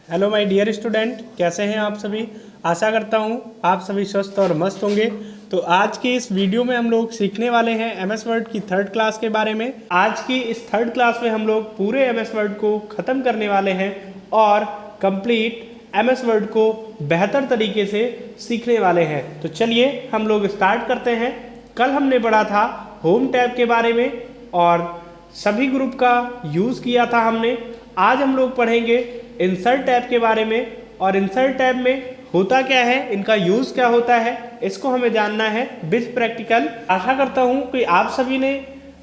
Hello my dear student, कैसे हैं आप सभी। आशा करता हूं आप सभी स्वस्थ और मस्त होंगे। तो आज की इस वीडियो में हम लोग सीखने वाले हैं एमएस वर्ड की थर्ड क्लास के बारे में। आज की इस थर्ड क्लास में हम लोग पूरे एमएस वर्ड को ख़त्म करने वाले हैं और कंप्लीट एमएस वर्ड को बेहतर तरीके से सीखने वाले हैं। तो चलिए हम लोग स्टार्ट करते हैं। कल हमने पढ़ा था होम टैब के बारे में और सभी ग्रुप का यूज़ किया था हमने। आज हम लोग पढ़ेंगे इंसर्ट टैब के बारे में और इंसर्ट टैब में होता क्या है, इनका यूज़ क्या होता है, इसको हमें जानना है विद प्रैक्टिकल। आशा करता हूँ कि आप सभी ने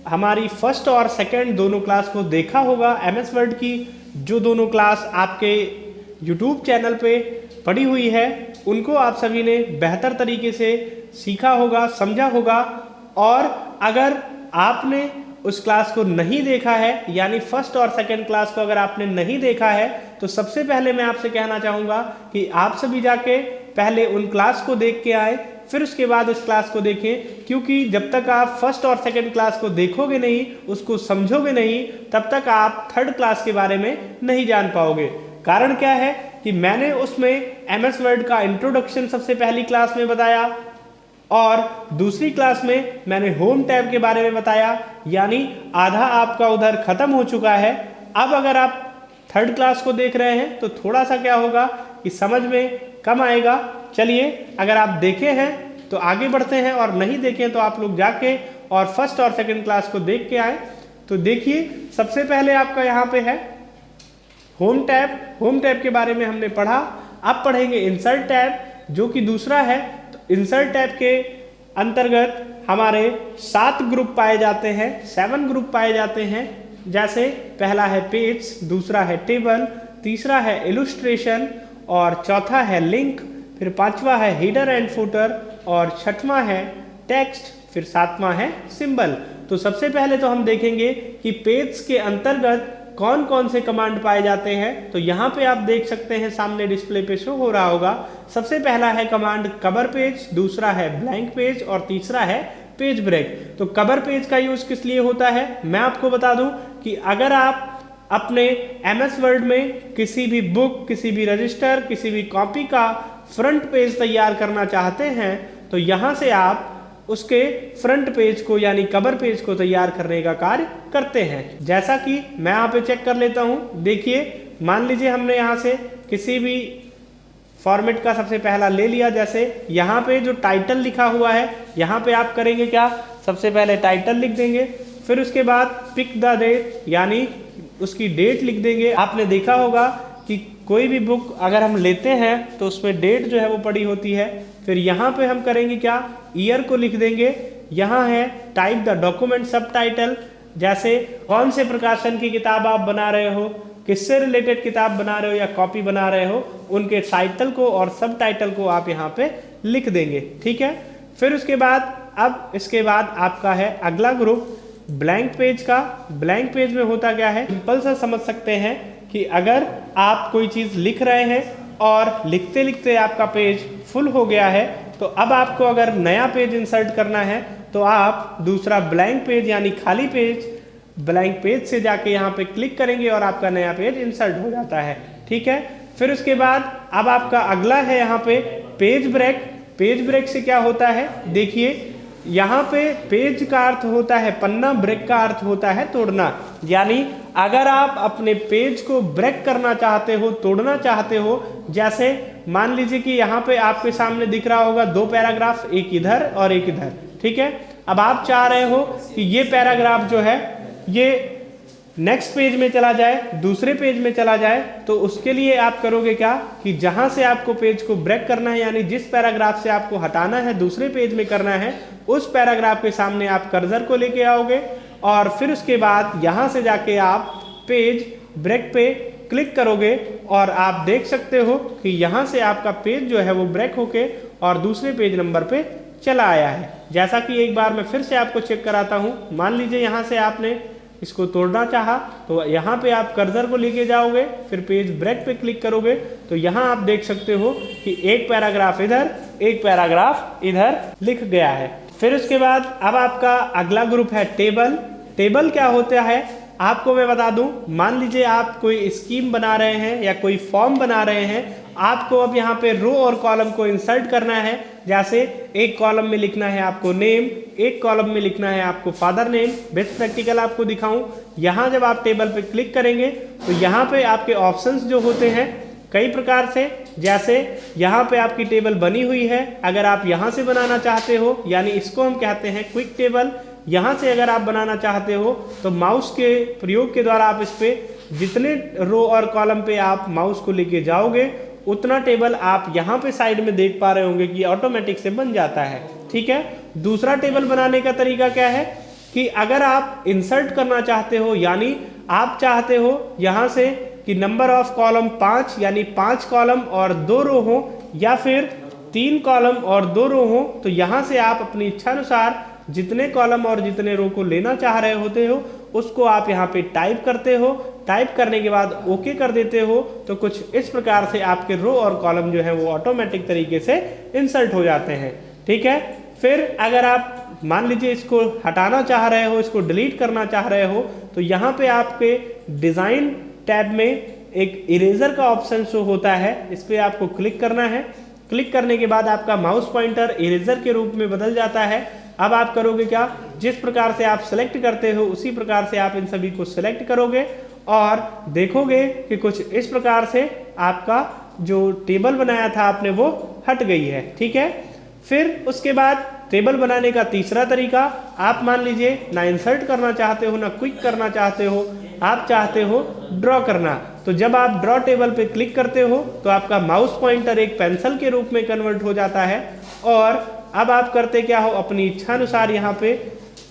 हमारी फर्स्ट और सेकंड दोनों क्लास को देखा होगा। एमएस वर्ड की जो दोनों क्लास आपके यूट्यूब चैनल पे पड़ी हुई है उनको आप सभी ने बेहतर तरीके से सीखा होगा, समझा होगा। और अगर आपने उस क्लास को नहीं देखा है, यानी फर्स्ट और सेकंड क्लास को अगर आपने नहीं देखा है, तो सबसे पहले मैं आपसे कहना चाहूँगा कि आप सभी जाके पहले उन क्लास को देख के आए, फिर उसके बाद इस क्लास को देखें। क्योंकि जब तक आप फर्स्ट और सेकंड क्लास को देखोगे नहीं, उसको समझोगे नहीं, तब तक आप थर्ड क्लास के बारे में नहीं जान पाओगे। कारण क्या है कि मैंने उसमें एमएस वर्ड का इंट्रोडक्शन सबसे पहली क्लास में बताया और दूसरी क्लास में मैंने होम टैब के बारे में बताया, यानी आधा आपका उधर खत्म हो चुका है। अब अगर आप थर्ड क्लास को देख रहे हैं तो थोड़ा सा क्या होगा कि समझ में कम आएगा। चलिए, अगर आप देखे हैं तो आगे बढ़ते हैं और नहीं देखें तो आप लोग जाके और फर्स्ट और सेकंड क्लास को देख के आए। तो देखिए, सबसे पहले आपका यहाँ पे है होम टैब। होम टैब के बारे में हमने पढ़ा। अब पढ़ेंगे इंसर्ट टैब, जो कि दूसरा है। इंसर्ट टैब के अंतर्गत हमारे 7 ग्रुप पाए जाते हैं, 7 ग्रुप पाए जाते हैं। जैसे पहला है पेज, दूसरा है टेबल, तीसरा है इलुस्ट्रेशन और चौथा है लिंक, फिर पांचवा है हेडर एंड फुटर और छठवां है टेक्स्ट, फिर सातवां है सिंबल। तो सबसे पहले तो हम देखेंगे कि पेज के अंतर्गत कौन कौन से कमांड पाए जाते हैं। तो यहाँ पे आप देख सकते हैं, सामने डिस्प्ले पे शो हो रहा होगा। सबसे पहला है कमांड कवर पेज, दूसरा है ब्लैंक पेज और तीसरा है पेज ब्रेक। तो कवर पेज का यूज किस लिए होता है, मैं आपको बता दूं कि अगर आप अपने एमएस वर्ड में किसी भी बुक, किसी भी रजिस्टर, किसी भी कॉपी का फ्रंट पेज तैयार करना चाहते हैं, तो यहाँ से आप उसके फ्रंट पेज को यानी कवर पेज को तैयार करने का कार्य करते हैं। जैसा कि मैं यहाँ पे चेक कर लेता हूँ। देखिए, मान लीजिए हमने यहाँ से किसी भी फॉर्मेट का सबसे पहला ले लिया। जैसे यहाँ पे जो टाइटल लिखा हुआ है, यहाँ पे आप करेंगे क्या, सबसे पहले टाइटल लिख देंगे, फिर उसके बाद पिक द डेट यानी उसकी डेट लिख देंगे। आपने देखा होगा कि कोई भी बुक अगर हम लेते हैं तो उसमें डेट जो है वो पड़ी होती है। फिर यहाँ पे हम करेंगे क्या, ईयर को लिख देंगे। यहाँ है टाइप द डॉक्यूमेंट सब टाइटल, जैसे कौन से प्रकाशन की किताब आप बना रहे हो, किससे रिलेटेड किताब बना रहे हो या कॉपी बना रहे हो, उनके टाइटल को और सब टाइटल को आप यहाँ पे लिख देंगे। ठीक है। फिर उसके बाद अब इसके बाद आपका है अगला ग्रुप ब्लैंक पेज का। ब्लैंक पेज में होता क्या है, सिंपल सा समझ सकते हैं कि अगर आप कोई चीज़ लिख रहे हैं और लिखते लिखते आपका पेज फुल हो गया है, तो अब आपको अगर नया पेज इंसर्ट करना है तो आप दूसरा ब्लैंक पेज यानी खाली पेज, ब्लैंक पेज से जाके यहाँ पे क्लिक करेंगे और आपका नया पेज इंसर्ट हो जाता है। ठीक है। फिर उसके बाद अब आपका अगला है यहाँ पे पेज ब्रेक। पेज ब्रेक से क्या होता है, देखिए यहाँ पे पेज का अर्थ होता है पन्ना, ब्रेक का अर्थ होता है तोड़ना। यानी अगर आप अपने पेज को ब्रेक करना चाहते हो, तोड़ना चाहते हो, जैसे मान लीजिए कि यहाँ पे आपके सामने दिख रहा होगा 2 पैराग्राफ, एक इधर और एक इधर। ठीक है। अब आप चाह रहे हो कि ये पैराग्राफ जो है ये नेक्स्ट पेज में चला जाए, दूसरे पेज में चला जाए, तो उसके लिए आप करोगे क्या कि जहां से आपको पेज को ब्रेक करना है, यानी जिस पैराग्राफ से आपको हटाना है, दूसरे पेज में करना है, उस पैराग्राफ के सामने आप कर्सर को लेके आओगे और फिर उसके बाद यहां से जाके आप पेज ब्रेक पे क्लिक करोगे और आप देख सकते हो कि यहां से आपका पेज जो है वो ब्रेक होके और दूसरे पेज नंबर पे चला आया है। जैसा कि एक बार मैं फिर से आपको चेक कराता हूं। मान लीजिए यहाँ से आपने इसको तोड़ना चाहा तो यहाँ पे आप कर्सर को लेके जाओगे, फिर पेज ब्रेक पे क्लिक करोगे, तो यहाँ आप देख सकते हो कि एक पैराग्राफ इधर, एक पैराग्राफ इधर लिख गया है। फिर उसके बाद अब आपका अगला ग्रुप है टेबल। टेबल क्या होता है, आपको मैं बता दूं, मान लीजिए आप कोई स्कीम बना रहे हैं या कोई फॉर्म बना रहे हैं, आपको अब यहाँ पे रो और कॉलम को इंसर्ट करना है। जैसे एक कॉलम में लिखना है आपको नेम, एक कॉलम में लिखना है आपको फादर नेम। बेस्ट प्रैक्टिकल आपको दिखाऊं, यहाँ जब आप टेबल पे क्लिक करेंगे तो यहाँ पे आपके ऑप्शंस जो होते हैं कई प्रकार से, जैसे यहाँ पे आपकी टेबल बनी हुई है, अगर आप यहाँ से बनाना चाहते हो, यानी इसको हम कहते हैं क्विक टेबल। यहाँ से अगर आप बनाना चाहते हो तो माउस के प्रयोग के द्वारा आप इस पे जितने रो और कॉलम पे आप माउस को लेके जाओगे उतना टेबल आप यहाँ पे साइड में देख पा रहे होंगे कि ऑटोमेटिक से बन जाता है। ठीक है, दूसरा टेबल बनाने का तरीका क्या है कि अगर आप इंसर्ट करना चाहते हो, यानी आप चाहते हो यहाँ से कि नंबर ऑफ कॉलम 5, यानी 5 कॉलम और 2 रो हो, या फिर 3 कॉलम और 2 रो हो, तो यहाँ से आप अपनी इच्छानुसार जितने कॉलम और जितने रो को लेना चाह रहे होते हो उसको आप यहाँ पे टाइप करते हो। टाइप करने के बाद ओके कर देते हो तो कुछ इस प्रकार से आपके रो और कॉलम जो है वो ऑटोमेटिक तरीके से इंसर्ट हो जाते हैं। ठीक है, फिर अगर आप मान लीजिए इसको हटाना चाह रहे हो, इसको डिलीट करना चाह रहे हो, तो यहाँ पे आपके डिज़ाइन टैब में एक इरेजर का ऑप्शन शो होता है, इस पर आपको क्लिक करना है। क्लिक करने के बाद आपका माउस पॉइंटर इरेजर के रूप में बदल जाता है। अब आप करोगे क्या, जिस प्रकार से आप सेलेक्ट करते हो उसी प्रकार से आप इन सभी को सेलेक्ट करोगे और देखोगे कि कुछ इस प्रकार से आपका जो टेबल बनाया था आपने वो हट गई है। ठीक है, फिर उसके बाद टेबल बनाने का तीसरा तरीका, आप मान लीजिए ना इंसर्ट करना चाहते हो ना क्विक करना चाहते हो, आप चाहते हो ड्रॉ करना। तो जब आप ड्रॉ टेबल पे क्लिक करते हो तो आपका माउस पॉइंटर एक पेंसिल के रूप में कन्वर्ट हो जाता है और अब आप करते क्या हो, अपनी इच्छानुसार यहाँ पे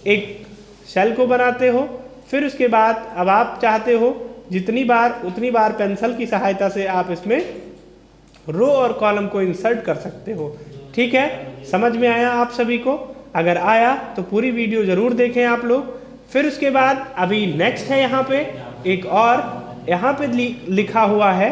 एक शेल को बनाते हो। फिर उसके बाद अब आप चाहते हो जितनी बार उतनी बार पेंसिल की सहायता से आप इसमें रो और कॉलम को इंसर्ट कर सकते हो। ठीक है, समझ में आया आप सभी को? अगर आया तो पूरी वीडियो जरूर देखें आप लोग। फिर उसके बाद अभी नेक्स्ट है यहाँ पे एक और, यहाँ पे लिखा हुआ है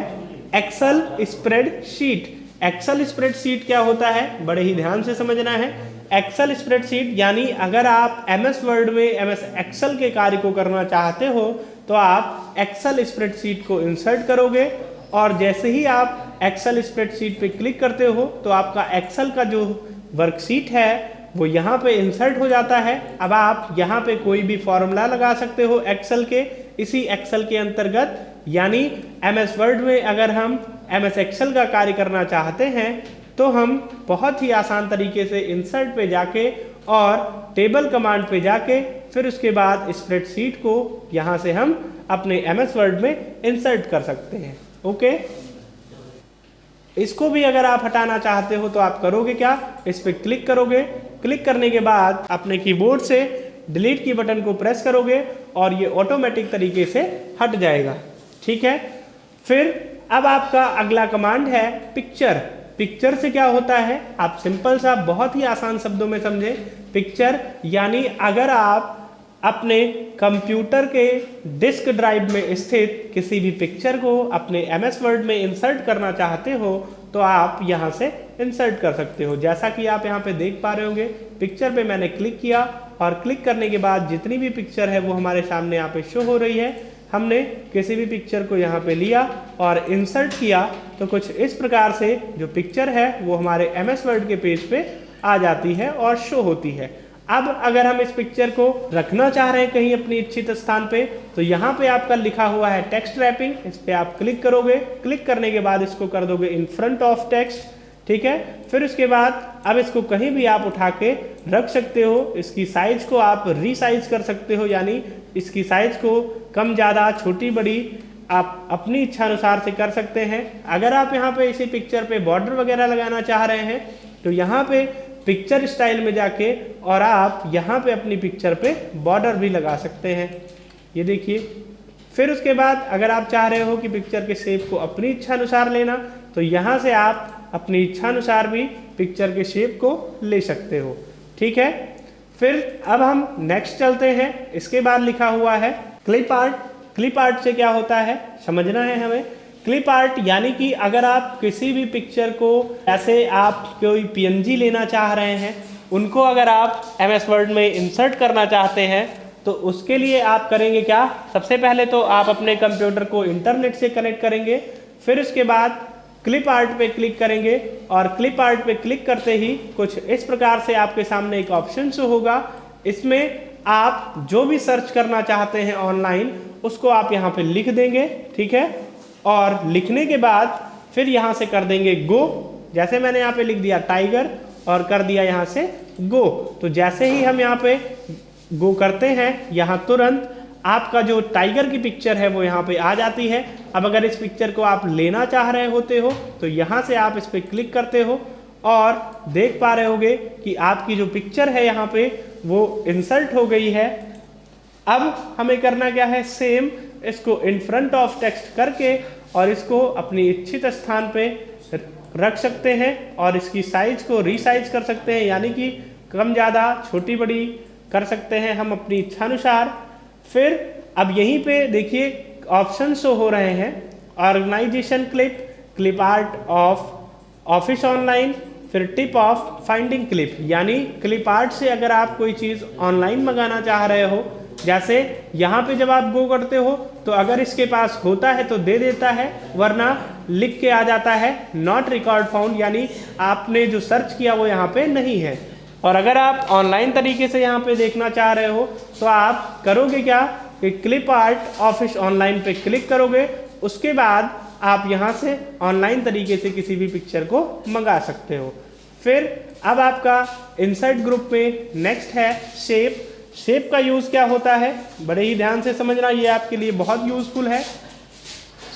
एक्सेल स्प्रेडशीट। एक्सेल स्प्रेडशीट क्या होता है, बड़े ही ध्यान से समझना है। एक्सेल स्प्रेडशीट यानी अगर आप एमएस वर्ड में एमएस एक्सेल के कार्य को करना चाहते हो तो आप एक्सेल स्प्रेडशीट को इंसर्ट करोगे और जैसे ही आप एक्सेल स्प्रेडशीट पे क्लिक करते हो तो आपका एक्सेल का जो वर्कशीट है वो यहाँ पे इंसर्ट हो जाता है। अब आप यहाँ पे कोई भी फॉर्मूला लगा सकते हो एक्सेल के, इसी एक्सेल के अंतर्गत, यानी एमएस वर्ड में अगर हम एमएस एक्सेल का कार्य करना चाहते हैं तो हम बहुत ही आसान तरीके से इंसर्ट पे जाके और टेबल कमांड पे जाके फिर उसके बाद स्प्रेडशीट को यहाँ से हम अपने एमएस वर्ड में इंसर्ट कर सकते हैं। ओके, इसको भी अगर आप हटाना चाहते हो तो आप करोगे क्या, इस पर क्लिक करोगे। क्लिक करने के बाद अपने कीबोर्ड से डिलीट की बटन को प्रेस करोगे और ये ऑटोमेटिक तरीके से हट जाएगा। ठीक है, फिर अब आपका अगला कमांड है पिक्चर। पिक्चर से क्या होता है, आप सिंपल सा बहुत ही आसान शब्दों में समझें। पिक्चर यानी अगर आप अपने कंप्यूटर के डिस्क ड्राइव में स्थित किसी भी पिक्चर को अपने एमएस वर्ड में इंसर्ट करना चाहते हो तो आप यहाँ से इंसर्ट कर सकते हो। जैसा कि आप यहाँ पे देख पा रहे होंगे, पिक्चर पे मैंने क्लिक किया और क्लिक करने के बाद जितनी भी पिक्चर है वो हमारे सामने यहाँ पे शो हो रही है। हमने किसी भी पिक्चर को यहाँ पे लिया और इंसर्ट किया तो कुछ इस प्रकार से जो पिक्चर है वो हमारे एमएस वर्ड के पेज पे आ जाती है और शो होती है। अब अगर हम इस पिक्चर को रखना चाह रहे हैं कहीं अपनी इच्छित स्थान पे तो यहाँ पे आपका लिखा हुआ है टेक्स्ट रैपिंग, इस पे आप क्लिक करोगे। क्लिक करने के बाद इसको कर दोगे इन फ्रंट ऑफ टेक्स्ट। ठीक है, फिर उसके बाद अब इसको कहीं भी आप उठा के रख सकते हो। इसकी साइज को आप रीसाइज कर सकते हो, यानी इसकी साइज को कम ज़्यादा छोटी बड़ी आप अपनी इच्छा अनुसार से कर सकते हैं। अगर आप यहाँ पे इसी पिक्चर पे बॉर्डर वगैरह लगाना चाह रहे हैं तो यहाँ पे पिक्चर स्टाइल में जाके और आप यहाँ पे अपनी पिक्चर पे बॉर्डर भी लगा सकते हैं, ये देखिए। फिर उसके बाद अगर आप चाह रहे हो कि पिक्चर के शेप को अपनी इच्छा अनुसार लेना तो यहाँ से आप अपनी इच्छा अनुसार भी पिक्चर के शेप को ले सकते हो। ठीक है, फिर अब हम नेक्स्ट चलते हैं। इसके बाद लिखा हुआ है क्लिप आर्ट। क्लिप आर्ट से क्या होता है समझना है हमें। क्लिप आर्ट यानी कि अगर आप किसी भी पिक्चर को, ऐसे आप कोई पीएनजी लेना चाह रहे हैं, उनको अगर आप एमएस वर्ड में इंसर्ट करना चाहते हैं तो उसके लिए आप करेंगे क्या, सबसे पहले तो आप अपने कंप्यूटर को इंटरनेट से कनेक्ट करेंगे, फिर उसके बाद क्लिप आर्ट पे क्लिक करेंगे और क्लिप आर्ट पे क्लिक करते ही कुछ इस प्रकार से आपके सामने एक ऑप्शन शो होगा। इसमें आप जो भी सर्च करना चाहते हैं ऑनलाइन उसको आप यहाँ पे लिख देंगे, ठीक है। और लिखने के बाद फिर यहाँ से कर देंगे गो, जैसे मैंने यहाँ पे लिख दिया टाइगर और कर दिया यहाँ से गो। तो जैसे ही हम यहाँ पे गो करते हैं यहाँ तुरंत आपका जो टाइगर की पिक्चर है वो यहाँ पे आ जाती है। अब अगर इस पिक्चर को आप लेना चाह रहे होते हो तो यहाँ से आप इस पर क्लिक करते हो और देख पा रहे होगे कि आपकी जो पिक्चर है यहाँ पे वो इंसर्ट हो गई है। अब हमें करना क्या है, सेम इसको इन फ्रंट ऑफ टेक्स्ट करके और इसको अपनी इच्छित स्थान पे रख सकते हैं और इसकी साइज को रीसाइज कर सकते हैं, यानी कि कम ज़्यादा छोटी बड़ी कर सकते हैं हम अपनी इच्छानुसार। फिर अब यहीं पे देखिए ऑप्शन शो हो रहे हैं, organisation clip, clip art of office online, फिर टिप ऑफ फाइंडिंग क्लिप, यानी क्लिप आर्ट से अगर आप कोई चीज़ ऑनलाइन मंगाना चाह रहे हो, जैसे यहाँ पे जब आप गो करते हो तो अगर इसके पास होता है तो दे देता है, वरना लिख के आ जाता है नॉट रिकॉर्ड फाउंड, यानी आपने जो सर्च किया वो यहाँ पे नहीं है। और अगर आप ऑनलाइन तरीके से यहाँ पे देखना चाह रहे हो तो आप करोगे क्या कि क्लिप आर्ट ऑफिस ऑनलाइन पे क्लिक करोगे, उसके बाद आप यहाँ से ऑनलाइन तरीके से किसी भी पिक्चर को मंगा सकते हो। फिर अब आपका इंसर्ट ग्रुप में नेक्स्ट है शेप। शेप का यूज़ क्या होता है, बड़े ही ध्यान से समझना, ये आपके लिए बहुत यूज़फुल है।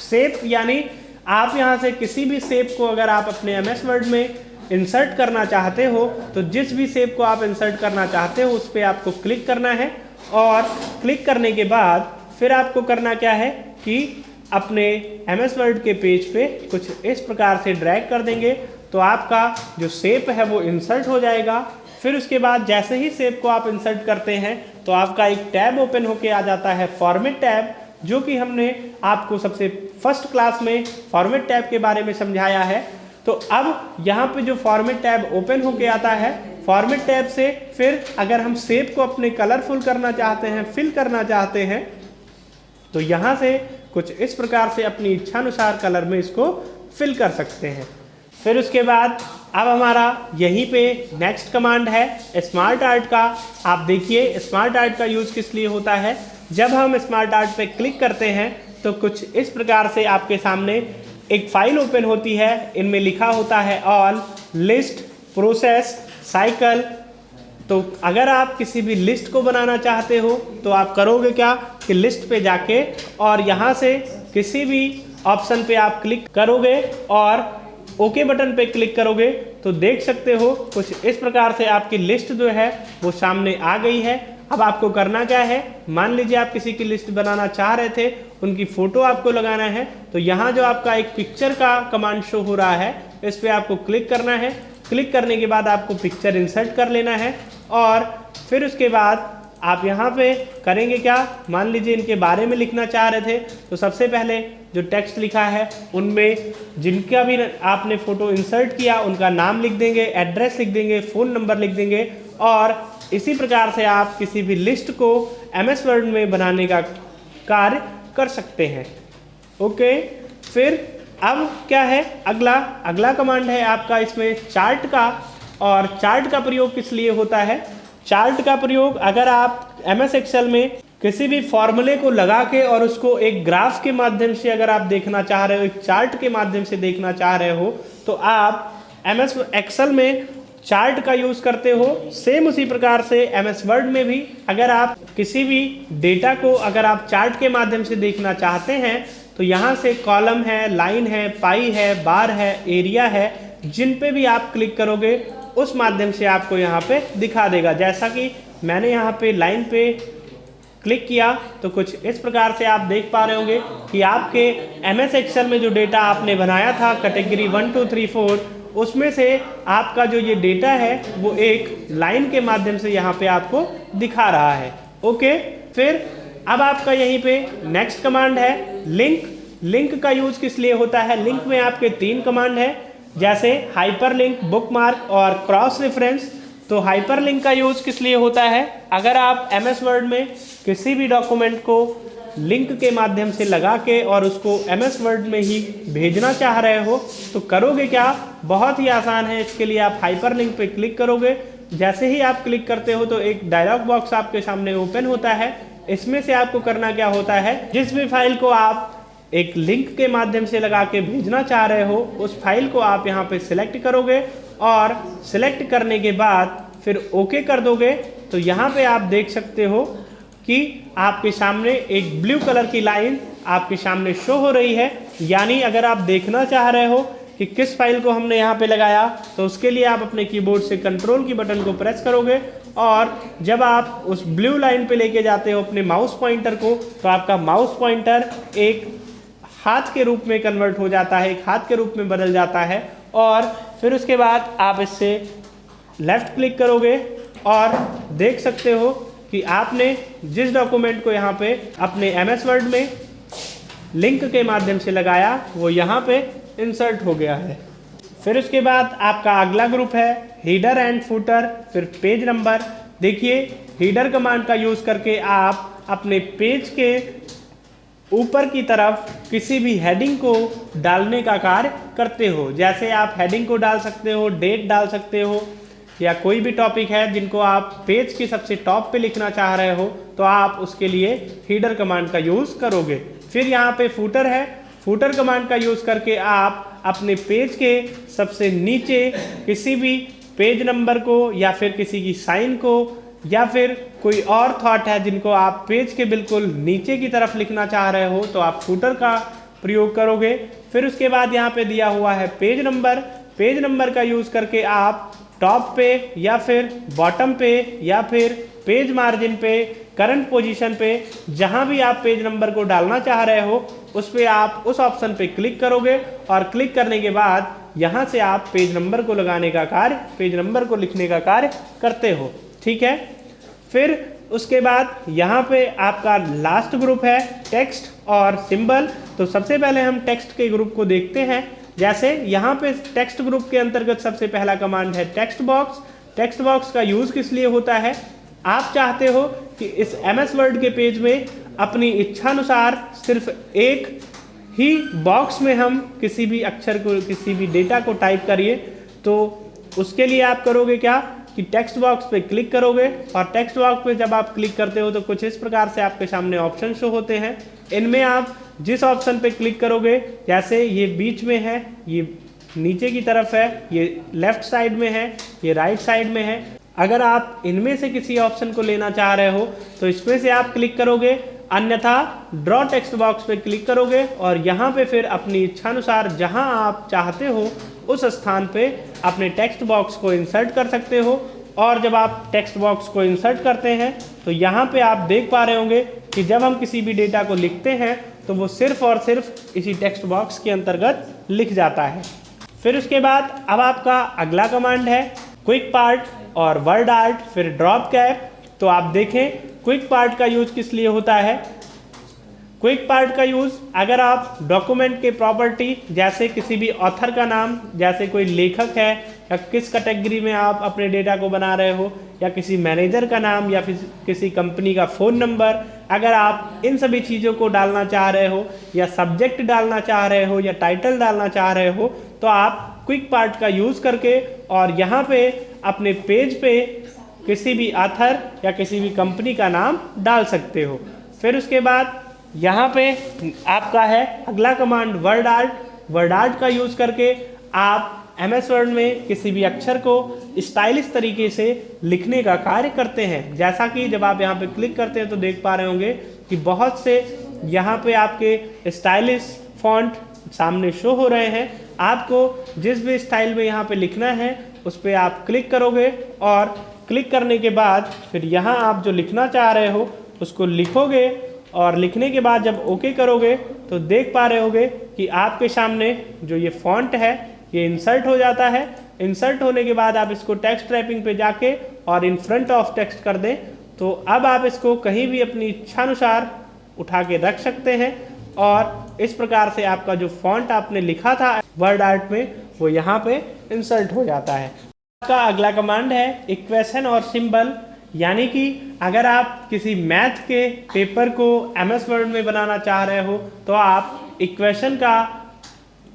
शेप यानी आप यहाँ से किसी भी शेप को अगर आप अपने MS वर्ड में इंसर्ट करना चाहते हो तो जिस भी शेप को आप इंसर्ट करना चाहते हो उस पर आपको क्लिक करना है और क्लिक करने के बाद फिर आपको करना क्या है कि अपने MS वर्ड के पेज पे कुछ इस प्रकार से ड्रैग कर देंगे तो आपका जो शेप है वो इंसर्ट हो जाएगा। फिर उसके बाद जैसे ही शेप को आप इंसर्ट करते हैं तो आपका एक टैब ओपन होके आ जाता है, फॉर्मेट टैब, जो कि हमने आपको सबसे फर्स्ट क्लास में फॉर्मेट टैब के बारे में समझाया है। तो अब यहाँ पे जो फॉर्मेट टैब ओपन होके आता है, फॉर्मेट टैब से फिर अगर हम शेप को अपने कलरफुल करना चाहते हैं, फिल करना चाहते हैं, तो यहाँ से कुछ इस प्रकार से अपनी इच्छानुसार कलर में इसको फिल कर सकते हैं। फिर उसके बाद अब हमारा यहीं पे नेक्स्ट कमांड है स्मार्ट आर्ट का। आप देखिए स्मार्ट आर्ट का यूज़ किस लिए होता है, जब हम स्मार्ट आर्ट पे क्लिक करते हैं तो कुछ इस प्रकार से आपके सामने एक फाइल ओपन होती है, इनमें लिखा होता है ऑल, लिस्ट, प्रोसेस, साइकिल। तो अगर आप किसी भी लिस्ट को बनाना चाहते हो तो आप करोगे क्या कि लिस्ट पे जाके और यहाँ से किसी भी ऑप्शन पे आप क्लिक करोगे और ओके बटन पे क्लिक करोगे तो देख सकते हो कुछ इस प्रकार से आपकी लिस्ट जो है वो सामने आ गई है। अब आपको करना क्या है, मान लीजिए आप किसी की लिस्ट बनाना चाह रहे थे, उनकी फ़ोटो आपको लगाना है, तो यहाँ जो आपका एक पिक्चर का कमांड शो हो रहा है इस पर आपको क्लिक करना है। क्लिक करने के बाद आपको पिक्चर इंसर्ट कर लेना है और फिर उसके बाद आप यहाँ पे करेंगे क्या, मान लीजिए इनके बारे में लिखना चाह रहे थे तो सबसे पहले जो टेक्स्ट लिखा है उनमें जिनका भी आपने फ़ोटो इंसर्ट किया उनका नाम लिख देंगे, एड्रेस लिख देंगे, फ़ोन नंबर लिख देंगे और इसी प्रकार से आप किसी भी लिस्ट को MS वर्ड में बनाने का कार्य कर सकते हैं। ओके, फिर अब क्या है, अगला कमांड है आपका इसमें चार्ट का। और चार्ट का प्रयोग किस लिए होता है, चार्ट का प्रयोग अगर आप MS एक्सेल में किसी भी फॉर्मूले को लगा के और उसको एक ग्राफ के माध्यम से अगर आप देखना चाह रहे हो, एक चार्ट के माध्यम से देखना चाह रहे हो, तो आप MS एक्सेल में चार्ट का यूज़ करते हो। सेम उसी प्रकार से MS वर्ड में भी अगर आप किसी भी डेटा को अगर आप चार्ट के माध्यम से देखना चाहते हैं तो यहाँ से कॉलम है, लाइन है, पाई है, बार है, एरिया है, जिन पे भी आप क्लिक करोगे उस माध्यम से आपको यहाँ पे दिखा देगा। जैसा कि मैंने यहाँ पे लाइन पे क्लिक किया तो कुछ इस प्रकार से आप देख पा रहे होंगे कि आपके MS एक्सेल में जो डेटा आपने बनाया था कैटेगरी 1 2 3 4, उसमें से आपका जो ये डेटा है वो एक लाइन के माध्यम से यहाँ पे आपको दिखा रहा है। ओके, फिर अब आपका यहीं पे नेक्स्ट कमांड है लिंक। लिंक का यूज किस लिए होता है, लिंक में आपके 3 कमांड है, जैसे हाइपरलिंक, बुकमार्क और क्रॉस रेफरेंस। तो हाइपरलिंक का यूज़ किस लिए होता है? अगर आप MS वर्ड में किसी भी डॉक्यूमेंट को लिंक के माध्यम से लगा के और उसको MS वर्ड में ही भेजना चाह रहे हो तो करोगे क्या? बहुत ही आसान है। इसके लिए आप हाइपरलिंक पे क्लिक करोगे। जैसे ही आप क्लिक करते हो तो एक डायलॉग बॉक्स आपके सामने ओपन होता है। इसमें से आपको करना क्या होता है, जिस भी फाइल को आप एक लिंक के माध्यम से लगा के भेजना चाह रहे हो उस फाइल को आप यहाँ पे सिलेक्ट करोगे और सिलेक्ट करने के बाद फिर ओके कर दोगे। तो यहाँ पे आप देख सकते हो कि आपके सामने एक ब्लू कलर की लाइन आपके सामने शो हो रही है। यानी अगर आप देखना चाह रहे हो कि किस फाइल को हमने यहाँ पे लगाया तो उसके लिए आप अपने कीबोर्ड से कंट्रोल की बटन को प्रेस करोगे और जब आप उस ब्लू लाइन पे लेके जाते हो अपने माउस पॉइंटर को तो आपका माउस पॉइंटर एक हाथ के रूप में कन्वर्ट हो जाता है, एक हाथ के रूप में बदल जाता है। और फिर उसके बाद आप इससे लेफ्ट क्लिक करोगे और देख सकते हो कि आपने जिस डॉक्यूमेंट को यहाँ पे अपने MS वर्ड में लिंक के माध्यम से लगाया वो यहाँ पे इंसर्ट हो गया है। फिर उसके बाद आपका अगला ग्रुप है हीडर एंड फुटर, फिर पेज नंबर। देखिए हीडर कमांड का यूज़ करके आप अपने पेज के ऊपर की तरफ किसी भी हेडिंग को डालने का कार्य करते हो। जैसे आप हेडिंग को डाल सकते हो, डेट डाल सकते हो, या कोई भी टॉपिक है जिनको आप पेज की सबसे टॉप पे लिखना चाह रहे हो तो आप उसके लिए हीडर कमांड का यूज़ करोगे। फिर यहाँ पे फुटर है, फुटर कमांड का यूज़ करके आप अपने पेज के सबसे नीचे किसी भी पेज नंबर को या फिर किसी की साइन को या फिर कोई और थॉट है जिनको आप पेज के बिल्कुल नीचे की तरफ लिखना चाह रहे हो तो आप फुटर का प्रयोग करोगे। फिर उसके बाद यहाँ पे दिया हुआ है पेज नंबर, पेज नंबर का यूज़ करके आप टॉप पे या फिर बॉटम पे या फिर पेज मार्जिन पे, करंट पोजीशन पे, जहां भी आप पेज नंबर को डालना चाह रहे हो उस पे आप उस ऑप्शन पे क्लिक करोगे और क्लिक करने के बाद यहां से आप पेज नंबर को लगाने का कार्य, पेज नंबर को लिखने का कार्य करते हो। ठीक है। फिर उसके बाद यहाँ पे आपका लास्ट ग्रुप है टेक्स्ट और सिंबल। तो सबसे पहले हम टेक्स्ट के ग्रुप को देखते हैं। जैसे यहाँ पे टेक्स्ट ग्रुप के अंतर्गत सबसे पहला कमांड है टेक्स्ट बॉक्स। टेक्स्ट बॉक्स का यूज़ किस लिए होता है? आप चाहते हो कि इस MS वर्ड के पेज में अपनी इच्छानुसार सिर्फ एक ही बॉक्स में हम किसी भी अक्षर को, किसी भी डेटा को टाइप करिए। तो उसके लिए आप करोगे क्या कि टेक्स्ट बॉक्स पे क्लिक करोगे और टेक्स्ट बॉक्स पे जब आप क्लिक करते हो तो कुछ इस प्रकार से आपके सामने ऑप्शन शो होते हैं। इनमें आप जिस ऑप्शन पे क्लिक करोगे, जैसे ये बीच में है, ये नीचे की तरफ है, ये लेफ्ट साइड में है, ये राइट साइड में है, अगर आप इनमें से किसी ऑप्शन को लेना चाह रहे हो तो इसमें से आप क्लिक करोगे, अन्यथा ड्रॉ टेक्स्ट बॉक्स पे क्लिक करोगे और यहाँ पे फिर अपनी इच्छानुसार जहाँ आप चाहते हो उस स्थान पे अपने टेक्स्ट बॉक्स को इंसर्ट कर सकते हो। और जब आप टेक्स्ट बॉक्स को इंसर्ट करते हैं तो यहाँ पे आप देख पा रहे होंगे कि जब हम किसी भी डेटा को लिखते हैं तो वो सिर्फ और सिर्फ इसी टेक्स्ट बॉक्स के अंतर्गत लिख जाता है। फिर उसके बाद अब आपका अगला कमांड है क्विक पार्ट और वर्ड आर्ट, फिर ड्रॉप कैप। तो आप देखें क्विक पार्ट का यूज किस लिए होता है? क्विक पार्ट का यूज़ अगर आप डॉक्यूमेंट के प्रॉपर्टी, जैसे किसी भी ऑथर का नाम, जैसे कोई लेखक है या किस कैटेगरी में आप अपने डेटा को बना रहे हो, या किसी मैनेजर का नाम या फिर किसी कंपनी का फ़ोन नंबर, अगर आप इन सभी चीज़ों को डालना चाह रहे हो या सब्जेक्ट डालना चाह रहे हो या टाइटल डालना चाह रहे हो तो आप क्विक पार्ट का यूज़ करके और यहाँ पे अपने पेज पे किसी भी ऑथर या किसी भी कंपनी का नाम डाल सकते हो। फिर उसके बाद यहाँ पे आपका है अगला command word art. Word art का यूज़ करके आप MS वर्ड में किसी भी अक्षर को स्टाइलिश तरीके से लिखने का कार्य करते हैं। जैसा कि जब आप यहाँ पे क्लिक करते हैं तो देख पा रहे होंगे कि बहुत से यहाँ पे आपके स्टाइलिश फॉन्ट सामने शो हो रहे हैं। आपको जिस भी स्टाइल में यहाँ पे लिखना है उस पर आप क्लिक करोगे और क्लिक करने के बाद फिर यहाँ आप जो लिखना चाह रहे हो उसको लिखोगे और लिखने के बाद जब ओके करोगे तो देख पा रहे होगे कि आपके सामने जो ये फॉन्ट है ये इंसर्ट हो जाता है। इंसर्ट होने के बाद आप इसको टेक्स्ट रैपिंग पे जाके और इन फ्रंट ऑफ टेक्स्ट कर दें तो अब आप इसको कहीं भी अपनी इच्छानुसार उठा के रख सकते हैं और इस प्रकार से आपका जो फॉन्ट आपने लिखा था वर्ड आर्ट में वो यहाँ पे इंसर्ट हो जाता है। का अगला कमांड है इक्वेशन और सिंबल, यानी कि अगर आप किसी मैथ के पेपर को MS वर्ड में बनाना चाह रहे हो तो आप इक्वेशन का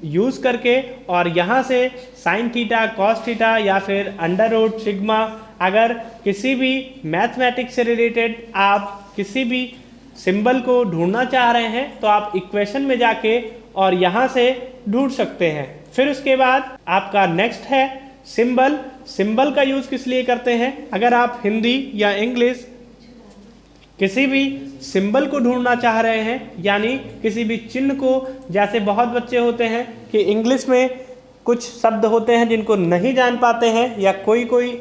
यूज़ करके और यहाँ से साइन थीटा, कॉस थीटा या फिर अंडर रूट, सिग्मा, अगर किसी भी मैथमेटिक्स से रिलेटेड आप किसी भी सिंबल को ढूंढना चाह रहे हैं तो आप इक्वेशन में जाके और यहाँ से ढूंढ सकते हैं। फिर उसके बाद आपका नेक्स्ट है सिंबल। सिंबल का यूज़ किस लिए करते हैं, अगर आप हिंदी या इंग्लिश किसी भी सिंबल को ढूंढना चाह रहे हैं, यानी किसी भी चिन्ह को, जैसे बहुत बच्चे होते हैं कि इंग्लिश में कुछ शब्द होते हैं जिनको नहीं जान पाते हैं, या कोई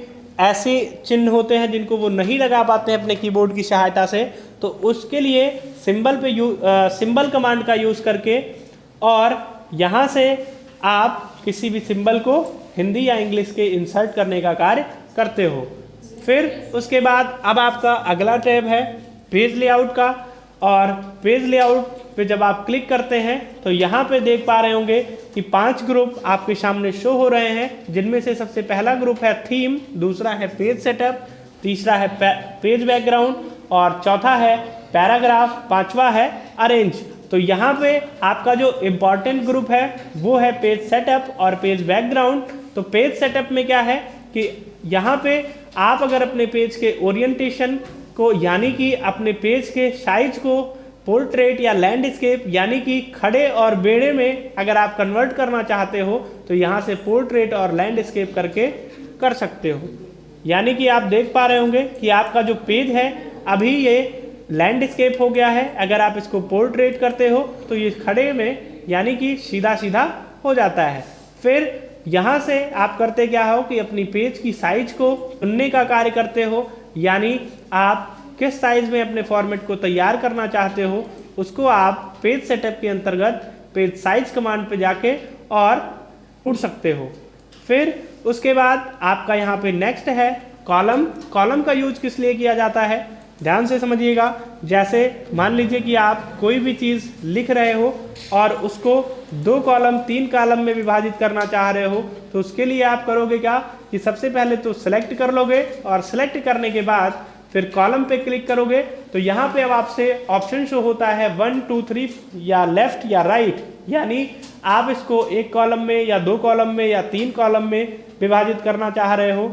ऐसे चिन्ह होते हैं जिनको वो नहीं लगा पाते हैं अपने कीबोर्ड की सहायता से, तो उसके लिए सिंबल कमांड का यूज़ करके और यहाँ से आप किसी भी सिंबल को हिंदी या इंग्लिश के इंसर्ट करने का कार्य करते हो। फिर उसके बाद अब आपका अगला टैब है पेज लेआउट का, और पेज लेआउट पे जब आप क्लिक करते हैं तो यहाँ पे देख पा रहे होंगे कि 5 ग्रुप आपके सामने शो हो रहे हैं, जिनमें से सबसे पहला ग्रुप है थीम, दूसरा है पेज सेटअप, तीसरा है पेज बैकग्राउंड और चौथा है पैराग्राफ, पांचवा है अरेंज। तो यहाँ पे आपका जो इम्पॉर्टेंट ग्रुप है वो है पेज सेटअप और पेज बैकग्राउंड। तो पेज सेटअप में क्या है कि यहाँ पे आप अगर अपने पेज के ओरिएंटेशन को, यानी कि अपने पेज के साइज को पोर्ट्रेट या लैंडस्केप यानी कि खड़े और बेड़े में अगर आप कन्वर्ट करना चाहते हो तो यहाँ से पोर्ट्रेट और लैंडस्केप करके कर सकते हो। यानी कि आप देख पा रहे होंगे कि आपका जो पेज है अभी ये लैंडस्केप हो गया है, अगर आप इसको पोर्ट्रेट करते हो तो ये खड़े में यानी कि सीधा सीधा हो जाता है। फिर यहाँ से आप करते क्या हो कि अपनी पेज की साइज को चुनने का कार्य करते हो, यानी आप किस साइज में अपने फॉर्मेट को तैयार करना चाहते हो उसको आप पेज सेटअप के अंतर्गत पेज साइज कमांड पे जाके और उड़ सकते हो। फिर उसके बाद आपका यहाँ पे नेक्स्ट है कॉलम। कॉलम का यूज किस लिए किया जाता है, ध्यान से समझिएगा। जैसे मान लीजिए कि आप कोई भी चीज़ लिख रहे हो और उसको 2 कॉलम 3 कॉलम में विभाजित करना चाह रहे हो, तो उसके लिए आप करोगे क्या कि सबसे पहले तो सिलेक्ट कर लोगे और सिलेक्ट करने के बाद फिर कॉलम पे क्लिक करोगे तो यहाँ पे अब आपसे ऑप्शन शो होता है 1 2 3 या लेफ्ट या राइट, यानी आप इसको 1 कॉलम में या 2 कॉलम में या 3 कॉलम में विभाजित करना चाह रहे हो।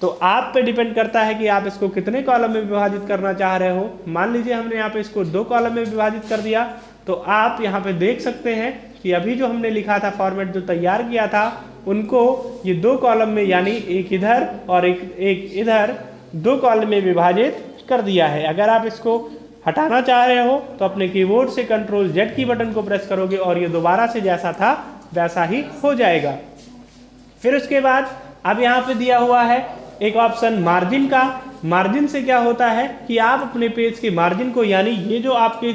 तो आप पे डिपेंड करता है कि आप इसको कितने कॉलम में विभाजित करना चाह रहे हो। मान लीजिए हमने यहाँ पे इसको 2 कॉलम में विभाजित कर दिया, तो आप यहाँ पे देख सकते हैं कि अभी जो हमने लिखा था फॉर्मेट जो तैयार किया था उनको ये 2 कॉलम में यानी एक इधर और एक इधर 2 कॉलम में विभाजित कर दिया है। अगर आप इसको हटाना चाह रहे हो तो अपने कीबोर्ड से Ctrl+Z की बटन को प्रेस करोगे और ये दोबारा से जैसा था वैसा ही हो जाएगा। फिर उसके बाद अब यहाँ पे दिया हुआ है एक ऑप्शन मार्जिन का। मार्जिन से क्या होता है कि आप अपने पेज के मार्जिन को, यानी ये जो आपके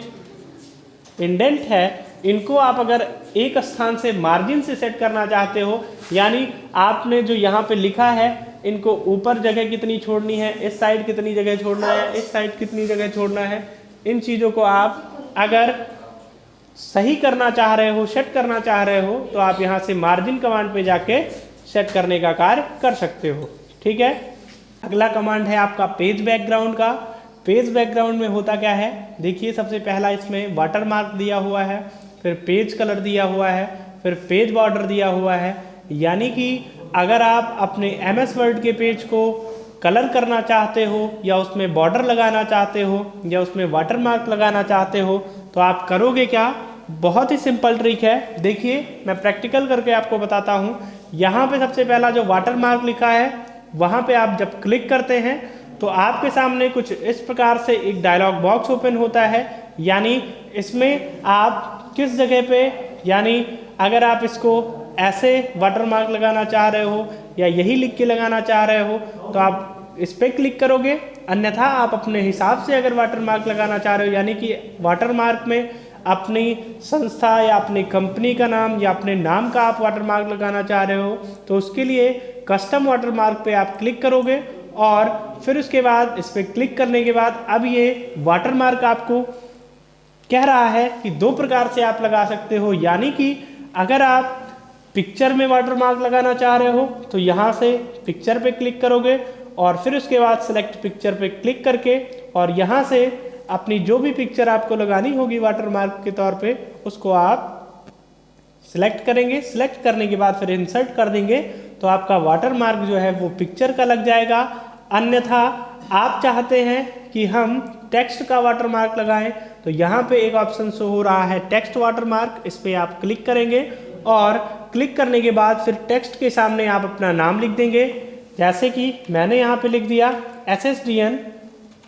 इंडेंट है इनको आप अगर एक स्थान से मार्जिन से सेट करना चाहते हो, यानी आपने जो यहाँ पे लिखा है इनको ऊपर जगह कितनी छोड़नी है, इस साइड कितनी जगह छोड़ना है, इस साइड कितनी जगह छोड़ना है, इन चीज़ों को आप अगर सही करना चाह रहे हो, सेट करना चाह रहे हो, तो आप यहाँ से मार्जिन कमांड पे जाके सेट करने का कार्य कर सकते हो। ठीक है। अगला कमांड है आपका पेज बैकग्राउंड का। पेज बैकग्राउंड में होता क्या है, देखिए सबसे पहला इसमें वाटर मार्क दिया हुआ है, फिर पेज कलर दिया हुआ है, फिर पेज बॉर्डर दिया हुआ है। यानी कि अगर आप अपने MS वर्ड के पेज को कलर करना चाहते हो या उसमें बॉर्डर लगाना चाहते हो या उसमें वाटर मार्क लगाना चाहते हो तो आप करोगे क्या, बहुत ही सिंपल ट्रिक है। देखिए मैं प्रैक्टिकल करके आपको बताता हूँ। यहाँ पे सबसे पहला जो वाटर मार्क लिखा है वहाँ पे आप जब क्लिक करते हैं तो आपके सामने कुछ इस प्रकार से एक डायलॉग बॉक्स ओपन होता है। यानी इसमें आप किस जगह पे, यानी अगर आप इसको ऐसे वाटर मार्क लगाना चाह रहे हो या यही लिख के लगाना चाह रहे हो तो आप इस पर क्लिक करोगे, अन्यथा आप अपने हिसाब से अगर वाटर मार्क लगाना चाह रहे हो, यानी कि वाटर मार्क में अपनी संस्था या अपनी कंपनी का नाम या अपने नाम का आप वाटर मार्क लगाना चाह रहे हो तो उसके लिए कस्टम वाटर मार्क पे आप क्लिक करोगे और फिर उसके बाद इस पर क्लिक करने के बाद अब ये वाटर मार्क आपको कह रहा है कि 2 प्रकार से आप लगा सकते हो। यानी कि अगर आप पिक्चर में वाटरमार्क लगाना चाह रहे हो तो यहाँ से पिक्चर पे क्लिक करोगे और फिर उसके बाद सिलेक्ट पिक्चर पे क्लिक करके और यहाँ से अपनी जो भी पिक्चर आपको लगानी होगी वाटरमार्क के तौर पे उसको आप सिलेक्ट करेंगे। सिलेक्ट करने के बाद फिर इंसर्ट कर देंगे तो आपका वाटरमार्क जो है वो पिक्चर का लग जाएगा। अन्यथा आप चाहते हैं कि हम टेक्स्ट का वाटरमार्क लगाएं तो यहाँ पे एक ऑप्शन शो हो रहा है टेक्स्ट वाटरमार्क, इस पर आप क्लिक करेंगे और क्लिक करने के बाद फिर टेक्स्ट के सामने आप अपना नाम लिख देंगे। जैसे कि मैंने यहाँ पे लिख दिया SSDN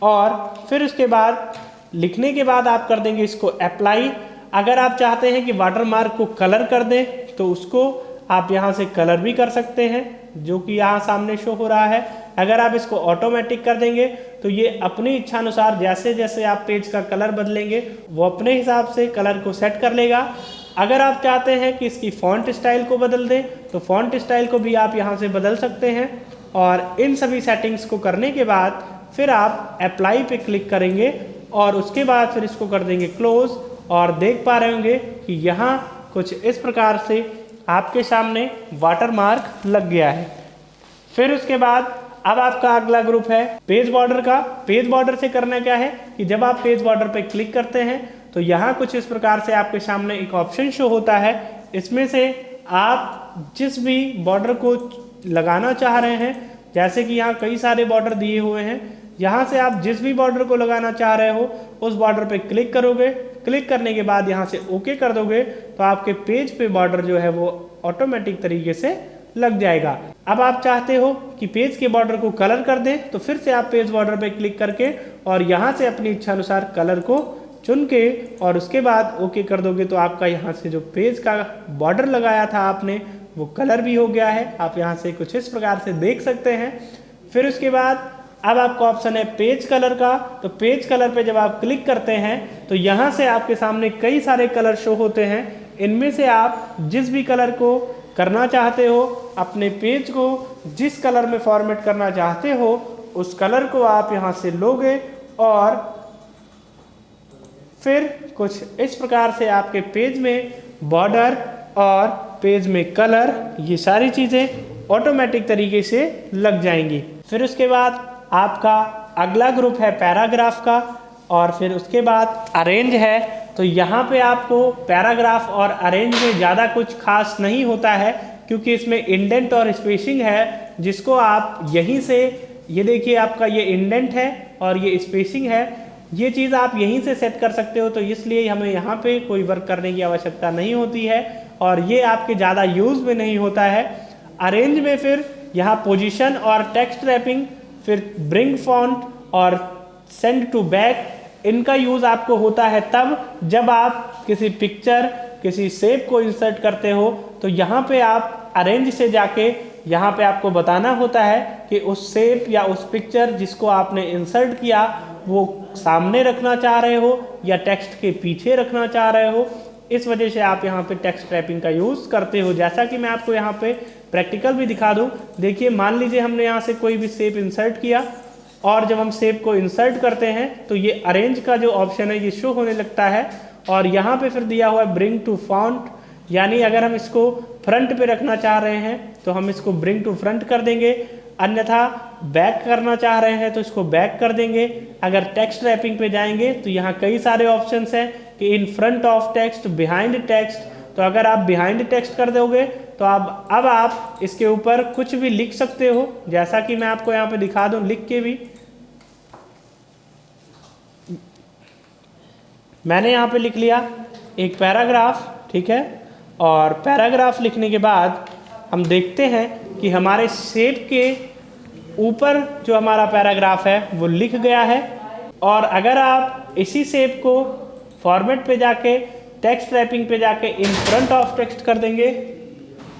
और फिर उसके बाद लिखने के बाद आप कर देंगे इसको अप्लाई। अगर आप चाहते हैं कि वाटरमार्क को कलर कर दें तो उसको आप यहाँ से कलर भी कर सकते हैं जो कि यहाँ सामने शो हो रहा है। अगर आप इसको ऑटोमेटिक कर देंगे तो ये अपनी इच्छा अनुसार जैसे जैसे आप पेज का कलर बदलेंगे वो अपने हिसाब से कलर को सेट कर लेगा। अगर आप चाहते हैं कि इसकी फ़ॉन्ट स्टाइल को बदल दें तो फ़ॉन्ट स्टाइल को भी आप यहाँ से बदल सकते हैं। और इन सभी सेटिंग्स को करने के बाद फिर आप अप्लाई पे क्लिक करेंगे और उसके बाद फिर इसको कर देंगे क्लोज और देख पा रहे होंगे कि यहाँ कुछ इस प्रकार से आपके सामने वाटरमार्क लग गया है। फिर उसके बाद अब आपका अगला ग्रुप है पेज बॉर्डर का। पेज बॉर्डर से करना क्या है कि जब आप पेज बॉर्डर पे क्लिक करते हैं तो यहाँ कुछ इस प्रकार से आपके सामने एक ऑप्शन शो होता है। इसमें से आप जिस भी बॉर्डर को लगाना चाह रहे हैं, जैसे कि यहाँ कई सारे बॉर्डर दिए हुए हैं, यहाँ से आप जिस भी बॉर्डर को लगाना चाह रहे हो उस बॉर्डर पे क्लिक करोगे। क्लिक करने के बाद यहाँ से ओके कर दोगे तो आपके पेज पे बॉर्डर जो है वो ऑटोमेटिक तरीके से लग जाएगा। अब आप चाहते हो कि पेज के बॉर्डर को कलर कर दें तो फिर से आप पेज बॉर्डर पे क्लिक करके और यहाँ से अपनी इच्छा अनुसार कलर को चुन के और उसके बाद ओके कर दोगे तो आपका यहाँ से जो पेज का बॉर्डर लगाया था आपने वो कलर भी हो गया है। आप यहाँ से कुछ इस प्रकार से देख सकते हैं। फिर उसके बाद अब आपका ऑप्शन है पेज कलर का। तो पेज कलर पे जब आप क्लिक करते हैं तो यहाँ से आपके सामने कई सारे कलर शो होते हैं। इनमें से आप जिस भी कलर को करना चाहते हो, अपने पेज को जिस कलर में फॉर्मेट करना चाहते हो उस कलर को आप यहाँ से लोगे और फिर कुछ इस प्रकार से आपके पेज में बॉर्डर और पेज में कलर ये सारी चीज़ें ऑटोमेटिक तरीके से लग जाएंगी। फिर उसके बाद आपका अगला ग्रुप है पैराग्राफ का और फिर उसके बाद अरेंज है। तो यहाँ पे आपको पैराग्राफ और अरेंज में ज़्यादा कुछ खास नहीं होता है क्योंकि इसमें इंडेंट और स्पेसिंग है जिसको आप यहीं से, ये देखिए आपका ये इंडेंट है और ये स्पेसिंग है, ये चीज़ आप यहीं से सेट कर सकते हो। तो इसलिए हमें यहाँ पे कोई वर्क करने की आवश्यकता नहीं होती है और ये आपके ज़्यादा यूज़ में नहीं होता है। अरेंज में फिर यहाँ पोजीशन और टेक्स्ट रैपिंग, फिर ब्रिंग फॉन्ट और सेंड टू बैक, इनका यूज़ आपको होता है तब जब आप किसी पिक्चर, किसी शेप को इंसर्ट करते हो। तो यहाँ पे आप अरेंज से जाके यहाँ पे आपको बताना होता है कि उस शेप या उस पिक्चर जिसको आपने इंसर्ट किया वो सामने रखना चाह रहे हो या टेक्स्ट के पीछे रखना चाह रहे हो। इस वजह से आप यहाँ पे टेक्स्ट रैपिंग का यूज़ करते हो। जैसा कि मैं आपको यहाँ पे प्रैक्टिकल भी दिखा दूँ। देखिए मान लीजिए हमने यहाँ से कोई भी शेप इंसर्ट किया और जब हम शेप को इंसर्ट करते हैं तो ये अरेंज का जो ऑप्शन है ये शो होने लगता है और यहाँ पे फिर दिया हुआ है ब्रिंग टू फ्रंट, यानी अगर हम इसको फ्रंट पे रखना चाह रहे हैं तो हम इसको ब्रिंग टू फ्रंट कर देंगे, अन्यथा बैक करना चाह रहे हैं तो इसको बैक कर देंगे। अगर टेक्स्ट रैपिंग पे जाएंगे तो यहाँ कई सारे ऑप्शंस हैं कि in front of text, behind text. तो अगर आप बिहाइंड टेक्स्ट कर दोगे तो अब आप इसके ऊपर कुछ भी लिख सकते हो, जैसा कि मैं आपको यहाँ पे दिखा दूँ लिख के भी। मैंने यहाँ पे लिख लिया एक पैराग्राफ, ठीक है। और पैराग्राफ लिखने के बाद हम देखते हैं कि हमारे शेप के ऊपर जो हमारा पैराग्राफ है वो लिख गया है। और अगर आप इसी शेप को फॉर्मेट पे जाके टेक्स्ट रैपिंग पे जाके इन फ्रंट ऑफ टेक्स्ट कर देंगे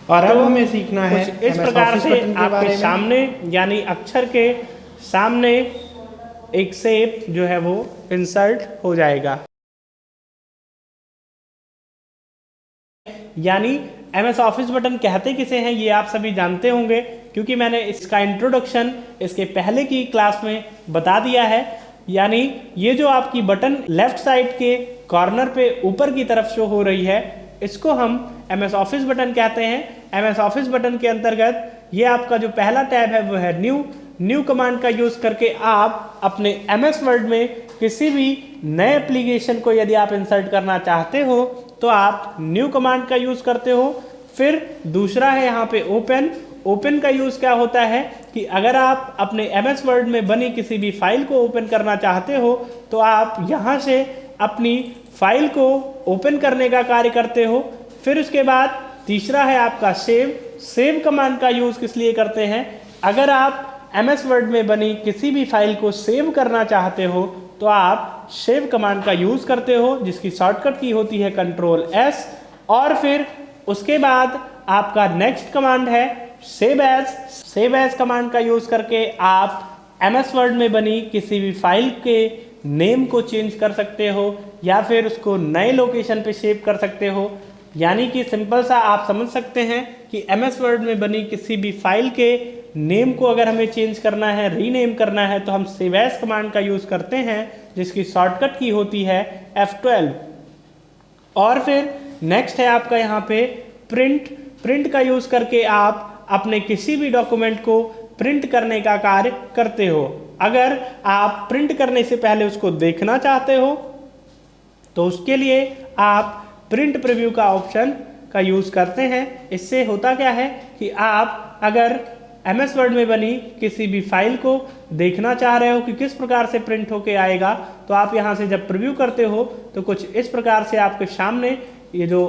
और अब हमें सीखना है इस प्रकार से आपके सामने, यानी अक्षर के सामने एक शेप जो है वो इंसर्ट हो जाएगा। यानी MS ऑफिस बटन कहते किसे हैं ये आप सभी जानते होंगे क्योंकि मैंने इसका इंट्रोडक्शन इसके पहले की क्लास में बता दिया है। यानी ये जो आपकी बटन लेफ्ट साइड के कॉर्नर पे ऊपर की तरफ शो हो रही है इसको हम MS ऑफिस बटन कहते हैं। MS ऑफिस बटन के अंतर्गत ये आपका जो पहला टैब है वो है न्यू कमांड का यूज़ करके आप अपने MS वर्ड में किसी भी नए एप्लीकेशन को यदि आप इंसर्ट करना चाहते हो तो आप न्यू कमांड का यूज़ करते हो। फिर दूसरा है यहाँ पे ओपन का यूज़ क्या होता है कि अगर आप अपने MS वर्ड में बनी किसी भी फाइल को ओपन करना चाहते हो तो आप यहाँ से अपनी फाइल को ओपन करने का कार्य करते हो। फिर उसके बाद तीसरा है आपका सेव कमांड का यूज़ किस लिए करते हैं, अगर आप MS वर्ड में बनी किसी भी फाइल को सेव करना चाहते हो तो आप सेव कमांड का यूज़ करते हो जिसकी शॉर्टकट की होती है Ctrl+S। और फिर उसके बाद आपका नेक्स्ट कमांड है सेव एज कमांड का यूज़ करके आप MS वर्ड में बनी किसी भी फाइल के नेम को चेंज कर सकते हो या फिर उसको नए लोकेशन पे सेव कर सकते हो। यानी कि सिंपल सा आप समझ सकते हैं कि MS वर्ड में बनी किसी भी फाइल के नेम को अगर हमें चेंज करना है, रीनेम करना है तो हम सेव एज कमांड का यूज़ करते हैं जिसकी शॉर्टकट की होती है F12। और फिर नेक्स्ट है आपका यहाँ पे प्रिंट का यूज़ करके आप अपने किसी भी डॉक्यूमेंट को प्रिंट करने का कार्य करते हो। अगर आप प्रिंट करने से पहले उसको देखना चाहते हो तो उसके लिए आप प्रिंट प्रीव्यू का ऑप्शन का यूज़ करते हैं। इससे होता क्या है कि आप अगर MS वर्ड में बनी किसी भी फाइल को देखना चाह रहे हो कि किस प्रकार से प्रिंट होके आएगा तो आप यहाँ से जब प्रीव्यू करते हो तो कुछ इस प्रकार से आपके सामने ये जो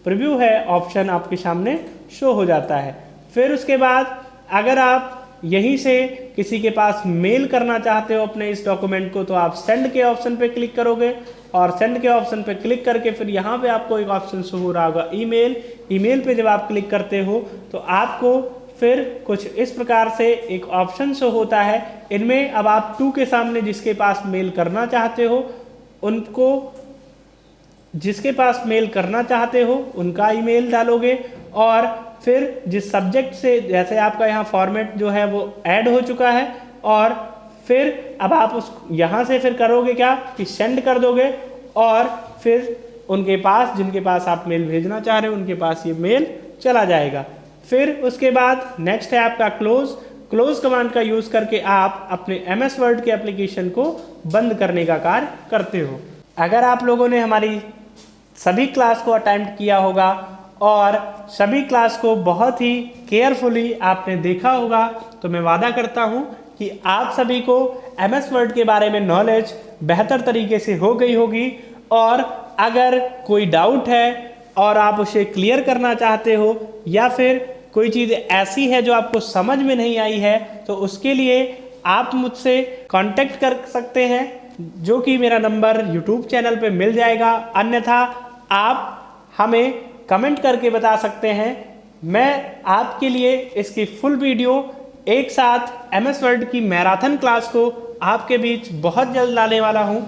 प्रीव्यू है ऑप्शन आपके सामने शो हो जाता है। फिर उसके बाद अगर आप यहीं से किसी के पास मेल करना चाहते हो अपने इस डॉक्यूमेंट को तो आप सेंड के ऑप्शन पे क्लिक करोगे और सेंड के ऑप्शन पे क्लिक करके फिर यहाँ पे आपको एक ऑप्शन शो हो रहा होगा ईमेल पे जब आप क्लिक करते हो तो आपको फिर कुछ इस प्रकार से एक ऑप्शन शो होता है। इनमें अब आप टू के सामने जिसके पास मेल करना चाहते हो उनका ईमेल डालोगे और फिर जिस सब्जेक्ट से जैसे आपका यहाँ फॉर्मेट जो है वो ऐड हो चुका है और फिर अब आप उस यहाँ से फिर करोगे क्या कि सेंड कर दोगे और फिर उनके पास जिनके पास आप मेल भेजना चाह रहे हो उनके पास ये मेल चला जाएगा। फिर उसके बाद नेक्स्ट है आपका क्लोज कमांड का यूज़ करके आप अपने MS वर्ड के एप्लीकेशन को बंद करने का कार्य करते हो। अगर आप लोगों ने हमारी सभी क्लास को अटेम्प्ट किया होगा और सभी क्लास को बहुत ही केयरफुली आपने देखा होगा तो मैं वादा करता हूं कि आप सभी को MS वर्ड के बारे में नॉलेज बेहतर तरीके से हो गई होगी। और अगर कोई डाउट है और आप उसे क्लियर करना चाहते हो या फिर कोई चीज़ ऐसी है जो आपको समझ में नहीं आई है तो उसके लिए आप मुझसे कांटेक्ट कर सकते हैं जो कि मेरा नंबर YouTube चैनल पे मिल जाएगा। अन्यथा आप हमें कमेंट करके बता सकते हैं। मैं आपके लिए इसकी फुल वीडियो एक साथ MS वर्ड की मैराथन क्लास को आपके बीच बहुत जल्द लाने वाला हूं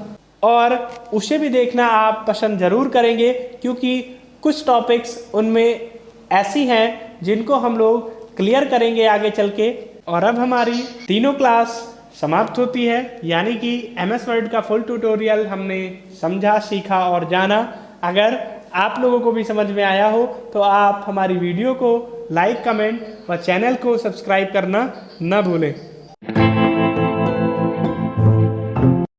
और उसे भी देखना आप पसंद ज़रूर करेंगे क्योंकि कुछ टॉपिक्स उनमें ऐसी हैं जिनको हम लोग क्लियर करेंगे आगे चल के। और अब हमारी तीनों क्लास समाप्त होती है यानी कि MS वर्ड का फुल ट्यूटोरियल हमने समझा, सीखा और जाना। अगर आप लोगों को भी समझ में आया हो तो आप हमारी वीडियो को लाइक, कमेंट व चैनल को सब्सक्राइब करना न भूलें।